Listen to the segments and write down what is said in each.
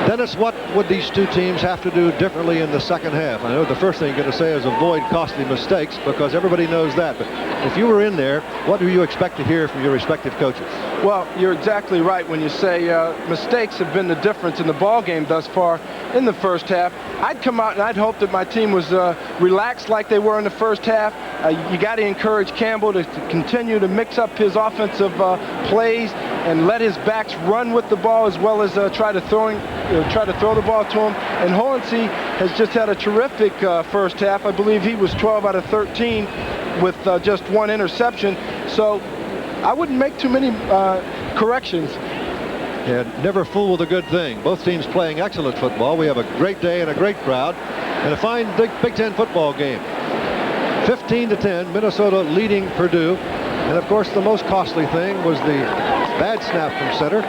Dennis, what would these two teams have to do differently in the second half? I know the first thing you're going to say is avoid costly mistakes, because everybody knows that. But if you were in there, what do you expect to hear from your respective coaches? Well, you're exactly right when you say mistakes have been the difference in the ball game thus far in the first half. I'd come out and I'd hope that my team was relaxed like they were in the first half. You got to encourage Campbell to continue to mix up his offensive plays and let his backs run with the ball, as well as try to throw the ball to him. And Hohensee has just had a terrific first half. I believe he was 12 out of 13 with just one interception. So I wouldn't make too many corrections. Yeah, never fool with a good thing. Both teams playing excellent football. We have a great day and a great crowd and a fine Big Ten football game. 15-10, Minnesota leading Purdue. And of course, the most costly thing was the bad snap from center,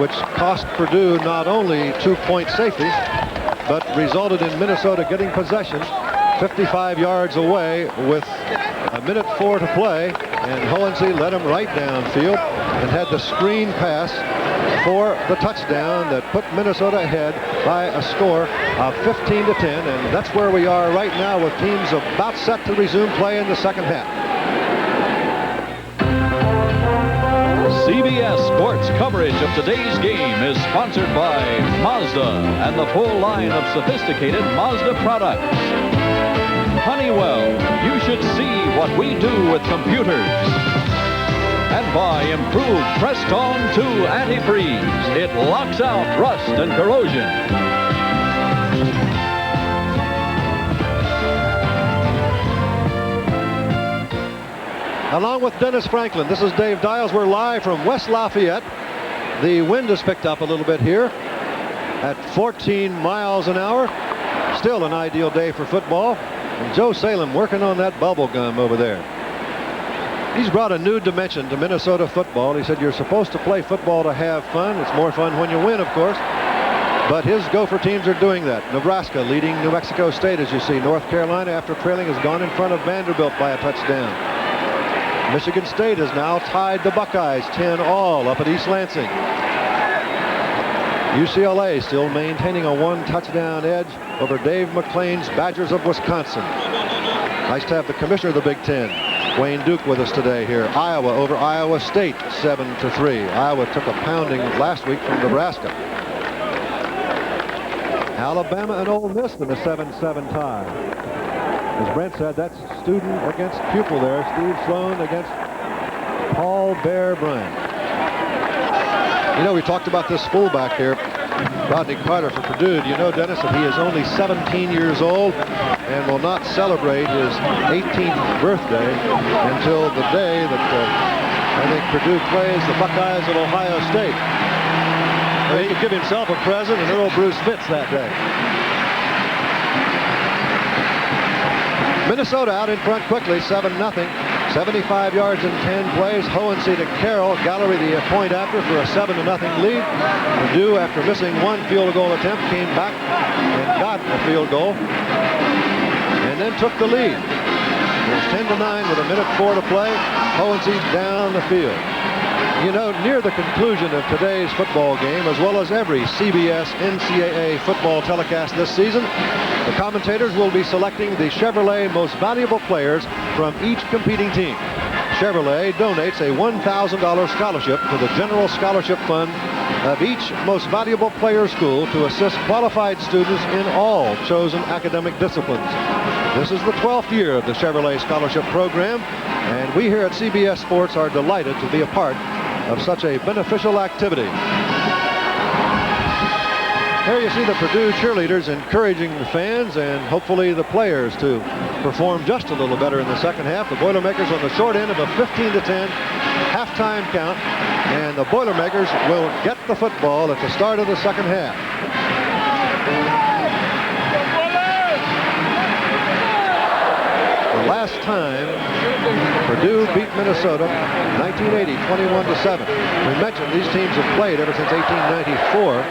which cost Purdue not only 2-point safety, but resulted in Minnesota getting possession 55 yards away with 1:04 to play, and Hohensee led him right downfield and had the screen pass for the touchdown that put Minnesota ahead by a score of 15-10, and that's where we are right now, with teams about set to resume play in the second half. CBS Sports coverage of today's game is sponsored by Mazda and the full line of sophisticated Mazda products. Honeywell, you should see what we do with computers. And by improved Prestone 2 antifreeze. It locks out rust and corrosion. Along with Dennis Franklin, this is Dave Dials. We're live from West Lafayette. The wind has picked up a little bit here at 14 miles an hour. Still an ideal day for football. And Joe Salem working on that bubble gum over there. He's brought a new dimension to Minnesota football. He said you're supposed to play football to have fun. It's more fun when you win, of course. But his Gopher teams are doing that. Nebraska leading New Mexico State, as you see. North Carolina, after trailing, has gone in front of Vanderbilt by a touchdown. Michigan State has now tied the Buckeyes 10-all up at East Lansing. UCLA still maintaining a one-touchdown edge over Dave McClain's Badgers of Wisconsin. Nice to have the commissioner of the Big Ten, Wayne Duke, with us today here. Iowa over Iowa State 7-3. Iowa took a pounding last week from Nebraska. Alabama and Ole Miss in a 7-7 tie. As Brent said, that's student against pupil there. Steve Sloan against Paul Bear Bryant. You know, we talked about this fullback here, Rodney Carter for Purdue. Do you know, Dennis, that he is only 17 years old and will not celebrate his 18th birthday until the day that I think Purdue plays the Buckeyes of Ohio State. Well, he could give himself a present and Earl Bruce Fitz that day. Minnesota out in front quickly, 7-0. 75 yards in 10 plays. Hohensee to Carroll. Gallery the point after for a 7-0 lead. Purdue, after missing one field goal attempt, came back and got a field goal and then took the lead. It was 10-9 with 1:04 to play. Hohensee down the field. You know, near the conclusion of today's football game, as well as every CBS NCAA football telecast this season, the commentators will be selecting the Chevrolet Most Valuable Players from each competing team. Chevrolet donates a $1,000 scholarship to the General Scholarship Fund of each Most Valuable Player school to assist qualified students in all chosen academic disciplines. This is the 12th year of the Chevrolet Scholarship Program, and we here at CBS Sports are delighted to be a part of such a beneficial activity. Here you see the Purdue cheerleaders encouraging the fans and hopefully the players to perform just a little better in the second half. The Boilermakers on the short end of a 15-10 halftime count, and the Boilermakers will get the football at the start of the second half. The last time Purdue beat Minnesota, 1980, 21-7. We mentioned these teams have played ever since 1894.